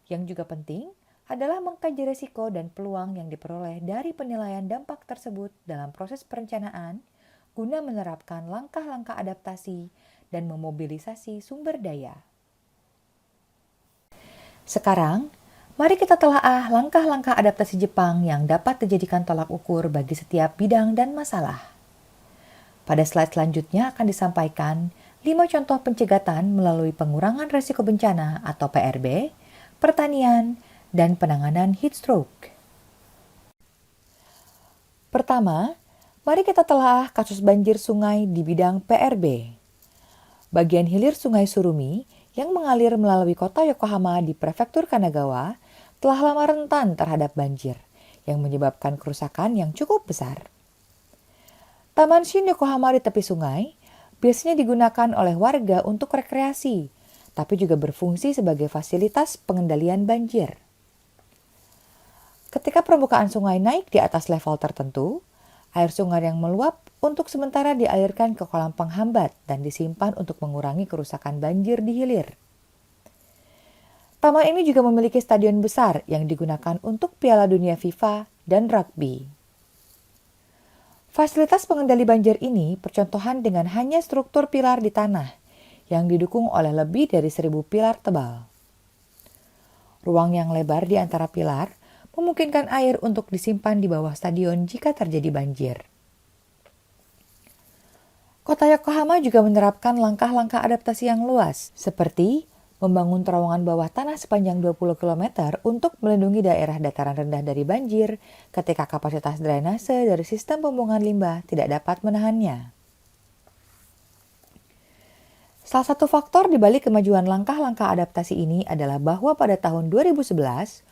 Yang juga penting adalah mengkaji risiko dan peluang yang diperoleh dari penilaian dampak tersebut dalam proses perencanaan guna menerapkan langkah-langkah adaptasi dan memobilisasi sumber daya. Sekarang, mari kita telaah langkah-langkah adaptasi Jepang yang dapat dijadikan tolak ukur bagi setiap bidang dan masalah. Pada slide selanjutnya akan disampaikan 5 contoh pencegatan melalui pengurangan risiko bencana atau PRB, pertanian, dan penanganan heat stroke. Pertama, mari kita telaah kasus banjir sungai di bidang PRB. Bagian hilir Sungai Surumi yang mengalir melalui kota Yokohama di Prefektur Kanagawa telah lama rentan terhadap banjir yang menyebabkan kerusakan yang cukup besar. Taman Shin Yokohama di tepi sungai biasanya digunakan oleh warga untuk rekreasi, tapi juga berfungsi sebagai fasilitas pengendalian banjir. Ketika permukaan sungai naik di atas level tertentu, air sungai yang meluap untuk sementara dialirkan ke kolam penghambat dan disimpan untuk mengurangi kerusakan banjir di hilir. Taman ini juga memiliki stadion besar yang digunakan untuk Piala Dunia FIFA dan rugby. Fasilitas pengendali banjir ini percontohan dengan hanya struktur pilar di tanah yang didukung oleh lebih dari 1.000 pilar tebal. Ruang yang lebar di antara pilar memungkinkan air untuk disimpan di bawah stadion jika terjadi banjir. Kota Yokohama juga menerapkan langkah-langkah adaptasi yang luas, seperti membangun terowongan bawah tanah sepanjang 20 km untuk melindungi daerah dataran rendah dari banjir ketika kapasitas drainase dari sistem pembuangan limbah tidak dapat menahannya. Salah satu faktor di balik kemajuan langkah-langkah adaptasi ini adalah bahwa pada tahun 2011,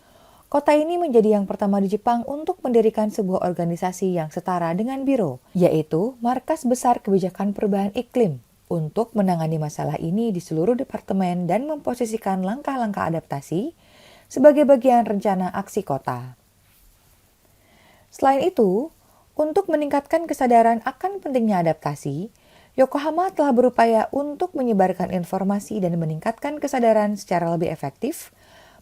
kota ini menjadi yang pertama di Jepang untuk mendirikan sebuah organisasi yang setara dengan Biro, yaitu Markas Besar Kebijakan Perubahan Iklim, untuk menangani masalah ini di seluruh departemen dan memposisikan langkah-langkah adaptasi sebagai bagian rencana aksi kota. Selain itu, untuk meningkatkan kesadaran akan pentingnya adaptasi, Yokohama telah berupaya untuk menyebarkan informasi dan meningkatkan kesadaran secara lebih efektif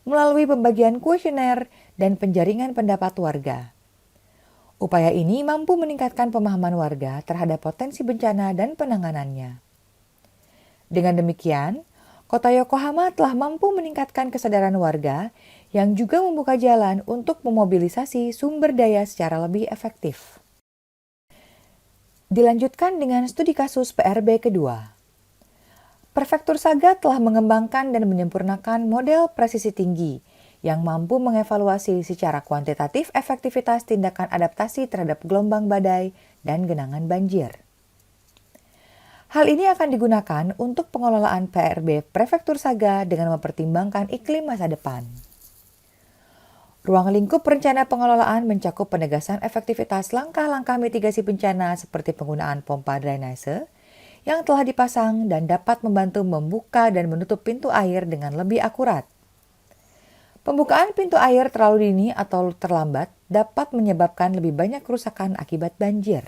melalui pembagian kuesioner dan penjaringan pendapat warga. Upaya ini mampu meningkatkan pemahaman warga terhadap potensi bencana dan penanganannya. Dengan demikian, Kota Yokohama telah mampu meningkatkan kesadaran warga yang juga membuka jalan untuk memobilisasi sumber daya secara lebih efektif. Dilanjutkan dengan studi kasus PRB kedua. Prefektur Saga telah mengembangkan dan menyempurnakan model presisi tinggi yang mampu mengevaluasi secara kuantitatif efektivitas tindakan adaptasi terhadap gelombang badai dan genangan banjir. Hal ini akan digunakan untuk pengelolaan PRB Prefektur Saga dengan mempertimbangkan iklim masa depan. Ruang lingkup rencana pengelolaan mencakup penegasan efektivitas langkah-langkah mitigasi bencana seperti penggunaan pompa drainase yang telah dipasang dan dapat membantu membuka dan menutup pintu air dengan lebih akurat. Pembukaan pintu air terlalu dini atau terlambat dapat menyebabkan lebih banyak kerusakan akibat banjir.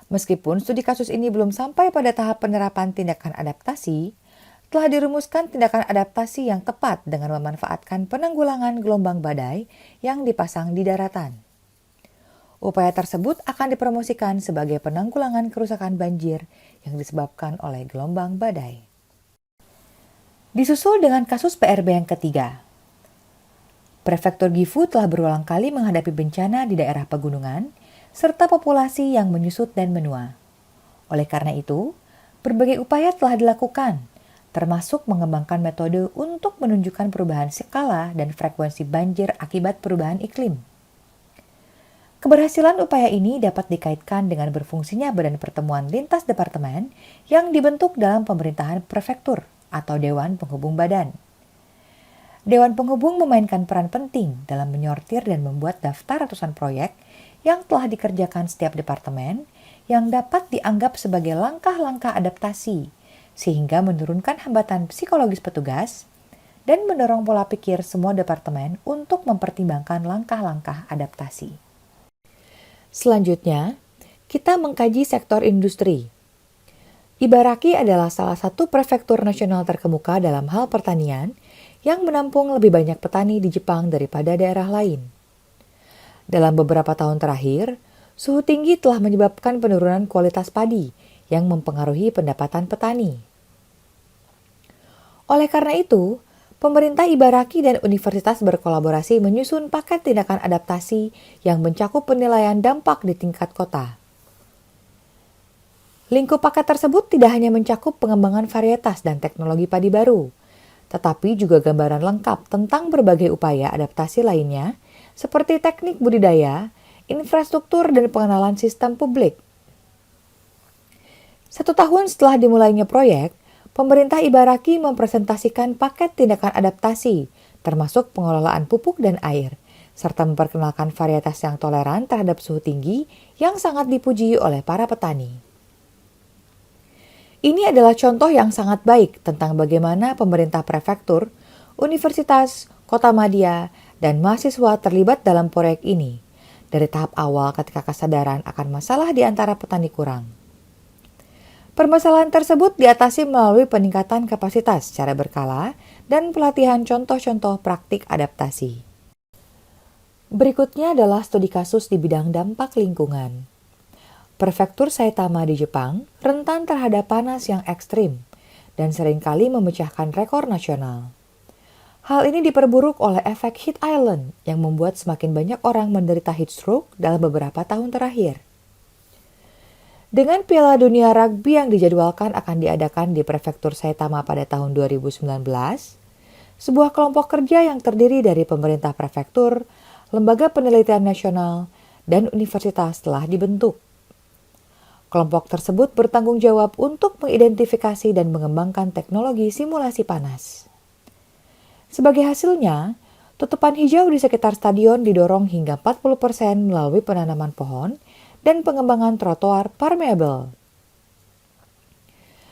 Meskipun studi kasus ini belum sampai pada tahap penerapan tindakan adaptasi, telah dirumuskan tindakan adaptasi yang tepat dengan memanfaatkan penanggulangan gelombang badai yang dipasang di daratan. Upaya tersebut akan dipromosikan sebagai penanggulangan kerusakan banjir yang disebabkan oleh gelombang badai. Disusul dengan kasus PRB yang ketiga. Prefektur Gifu telah berulang kali menghadapi bencana di daerah pegunungan, serta populasi yang menyusut dan menua. Oleh karena itu, berbagai upaya telah dilakukan, termasuk mengembangkan metode untuk menunjukkan perubahan skala dan frekuensi banjir akibat perubahan iklim. Keberhasilan upaya ini dapat dikaitkan dengan berfungsinya badan pertemuan lintas departemen yang dibentuk dalam pemerintahan prefektur atau Dewan Penghubung Badan. Dewan Penghubung memainkan peran penting dalam menyortir dan membuat daftar ratusan proyek yang telah dikerjakan setiap departemen yang dapat dianggap sebagai langkah-langkah adaptasi, sehingga menurunkan hambatan psikologis petugas dan mendorong pola pikir semua departemen untuk mempertimbangkan langkah-langkah adaptasi. Selanjutnya, kita mengkaji sektor industri. Ibaraki adalah salah satu prefektur nasional terkemuka dalam hal pertanian yang menampung lebih banyak petani di Jepang daripada daerah lain. Dalam beberapa tahun terakhir, suhu tinggi telah menyebabkan penurunan kualitas padi yang mempengaruhi pendapatan petani. Oleh karena itu, pemerintah Ibaraki dan universitas berkolaborasi menyusun paket tindakan adaptasi yang mencakup penilaian dampak di tingkat kota. Lingkup paket tersebut tidak hanya mencakup pengembangan varietas dan teknologi padi baru, tetapi juga gambaran lengkap tentang berbagai upaya adaptasi lainnya, seperti teknik budidaya, infrastruktur, dan pengenalan sistem publik. 1 tahun setelah dimulainya proyek, pemerintah Ibaraki mempresentasikan paket tindakan adaptasi, termasuk pengelolaan pupuk dan air, serta memperkenalkan varietas yang toleran terhadap suhu tinggi yang sangat dipuji oleh para petani. Ini adalah contoh yang sangat baik tentang bagaimana pemerintah prefektur, universitas, kota madya, dan mahasiswa terlibat dalam proyek ini, dari tahap awal ketika kesadaran akan masalah di antara petani kurang. Permasalahan tersebut diatasi melalui peningkatan kapasitas secara berkala dan pelatihan contoh-contoh praktik adaptasi. Berikutnya adalah studi kasus di bidang dampak lingkungan. Prefektur Saitama di Jepang rentan terhadap panas yang ekstrim dan seringkali memecahkan rekor nasional. Hal ini diperburuk oleh efek heat island yang membuat semakin banyak orang menderita heat stroke dalam beberapa tahun terakhir. Dengan Piala Dunia Rugby yang dijadwalkan akan diadakan di Prefektur Saitama pada tahun 2019, sebuah kelompok kerja yang terdiri dari pemerintah prefektur, lembaga penelitian nasional, dan universitas telah dibentuk. Kelompok tersebut bertanggung jawab untuk mengidentifikasi dan mengembangkan teknologi simulasi panas. Sebagai hasilnya, tutupan hijau di sekitar stadion didorong hingga 40% melalui penanaman pohon dan pengembangan trotoar permeable.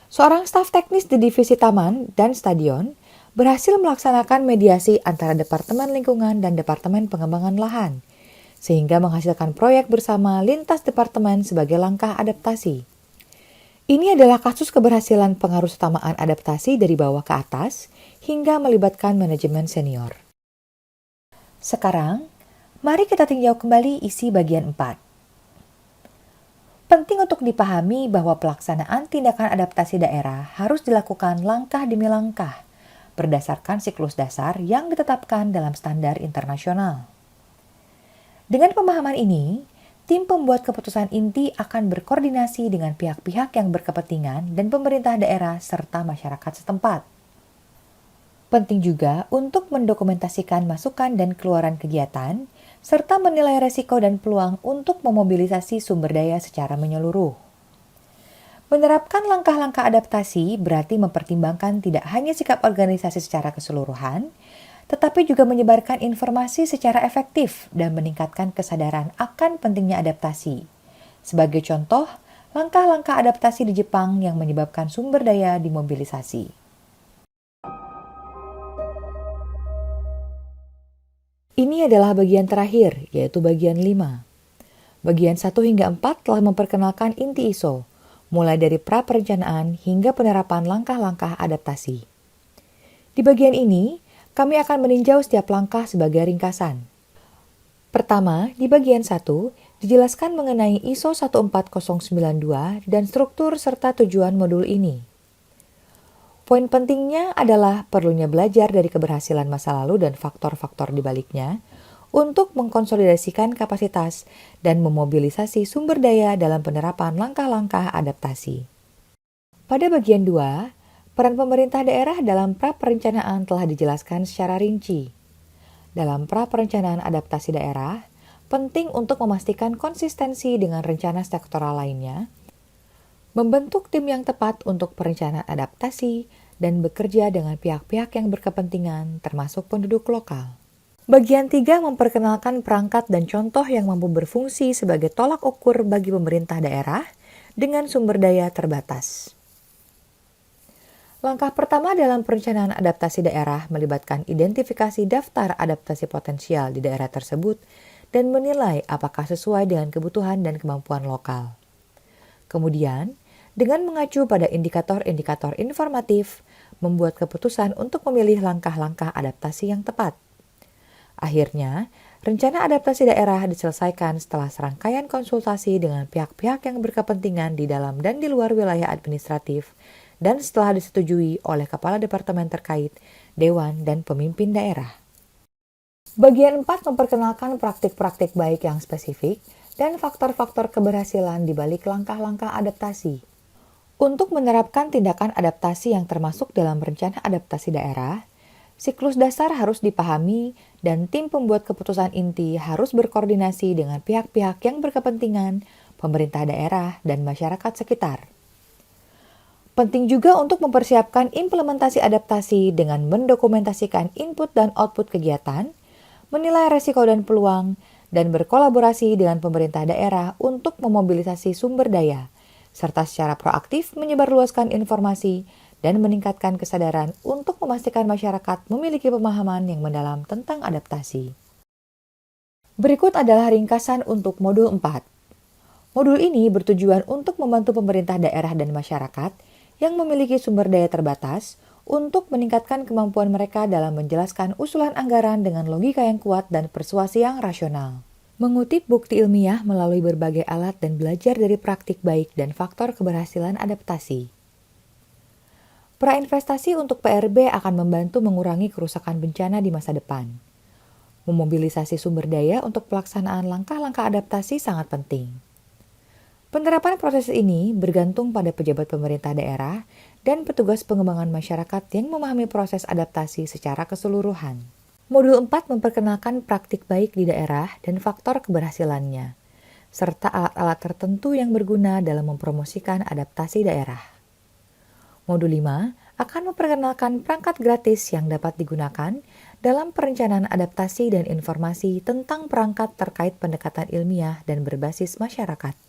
Seorang staf teknis di divisi taman dan stadion berhasil melaksanakan mediasi antara Departemen Lingkungan dan Departemen Pengembangan Lahan, sehingga menghasilkan proyek bersama lintas departemen sebagai langkah adaptasi. Ini adalah kasus keberhasilan pengarusutamaan adaptasi dari bawah ke atas hingga melibatkan manajemen senior. Sekarang, mari kita tinjau kembali isi bagian 4. Penting untuk dipahami bahwa pelaksanaan tindakan adaptasi daerah harus dilakukan langkah demi langkah, berdasarkan siklus dasar yang ditetapkan dalam standar internasional. Dengan pemahaman ini, tim pembuat keputusan inti akan berkoordinasi dengan pihak-pihak yang berkepentingan dan pemerintah daerah serta masyarakat setempat. Penting juga untuk mendokumentasikan masukan dan keluaran kegiatan, serta menilai resiko dan peluang untuk memobilisasi sumber daya secara menyeluruh. Menerapkan langkah-langkah adaptasi berarti mempertimbangkan tidak hanya sikap organisasi secara keseluruhan, tetapi juga menyebarkan informasi secara efektif dan meningkatkan kesadaran akan pentingnya adaptasi. Sebagai contoh, langkah-langkah adaptasi di Jepang yang menyebabkan sumber daya dimobilisasi. Ini adalah bagian terakhir, yaitu bagian 5. Bagian 1 hingga 4 telah memperkenalkan inti ISO, mulai dari pra-perencanaan hingga penerapan langkah-langkah adaptasi. Di bagian ini, kami akan meninjau setiap langkah sebagai ringkasan. Pertama, di bagian 1, dijelaskan mengenai ISO 14092 dan struktur serta tujuan modul ini. Poin pentingnya adalah perlunya belajar dari keberhasilan masa lalu dan faktor-faktor di baliknya untuk mengkonsolidasikan kapasitas dan memobilisasi sumber daya dalam penerapan langkah-langkah adaptasi. Pada bagian 2, peran pemerintah daerah dalam pra-perencanaan telah dijelaskan secara rinci. Dalam pra-perencanaan adaptasi daerah, penting untuk memastikan konsistensi dengan rencana sektoral lainnya, membentuk tim yang tepat untuk perencanaan adaptasi, dan bekerja dengan pihak-pihak yang berkepentingan, termasuk penduduk lokal. Bagian 3 memperkenalkan perangkat dan contoh yang mampu berfungsi sebagai tolak ukur bagi pemerintah daerah dengan sumber daya terbatas. Langkah pertama dalam perencanaan adaptasi daerah melibatkan identifikasi daftar adaptasi potensial di daerah tersebut dan menilai apakah sesuai dengan kebutuhan dan kemampuan lokal. Kemudian, dengan mengacu pada indikator-indikator informatif, membuat keputusan untuk memilih langkah-langkah adaptasi yang tepat. Akhirnya, rencana adaptasi daerah diselesaikan setelah serangkaian konsultasi dengan pihak-pihak yang berkepentingan di dalam dan di luar wilayah administratif, dan setelah disetujui oleh kepala departemen terkait, dewan, dan pemimpin daerah. Bagian 4 memperkenalkan praktik-praktik baik yang spesifik dan faktor-faktor keberhasilan di balik langkah-langkah adaptasi. Untuk menerapkan tindakan adaptasi yang termasuk dalam rencana adaptasi daerah, siklus dasar harus dipahami dan tim pembuat keputusan inti harus berkoordinasi dengan pihak-pihak yang berkepentingan, pemerintah daerah, dan masyarakat sekitar. Penting juga untuk mempersiapkan implementasi adaptasi dengan mendokumentasikan input dan output kegiatan, menilai resiko dan peluang, dan berkolaborasi dengan pemerintah daerah untuk memobilisasi sumber daya, serta secara proaktif menyebarluaskan informasi dan meningkatkan kesadaran untuk memastikan masyarakat memiliki pemahaman yang mendalam tentang adaptasi. Berikut adalah ringkasan untuk modul 4. Modul ini bertujuan untuk membantu pemerintah daerah dan masyarakat yang memiliki sumber daya terbatas untuk meningkatkan kemampuan mereka dalam menjelaskan usulan anggaran dengan logika yang kuat dan persuasi yang rasional. Mengutip bukti ilmiah melalui berbagai alat dan belajar dari praktik baik dan faktor keberhasilan adaptasi. Prainvestasi untuk PRB akan membantu mengurangi kerusakan bencana di masa depan. Memobilisasi sumber daya untuk pelaksanaan langkah-langkah adaptasi sangat penting. Penerapan proses ini bergantung pada pejabat pemerintah daerah dan petugas pengembangan masyarakat yang memahami proses adaptasi secara keseluruhan. Modul 4 memperkenalkan praktik baik di daerah dan faktor keberhasilannya, serta alat-alat tertentu yang berguna dalam mempromosikan adaptasi daerah. Modul 5 akan memperkenalkan perangkat gratis yang dapat digunakan dalam perencanaan adaptasi dan informasi tentang perangkat terkait pendekatan ilmiah dan berbasis masyarakat.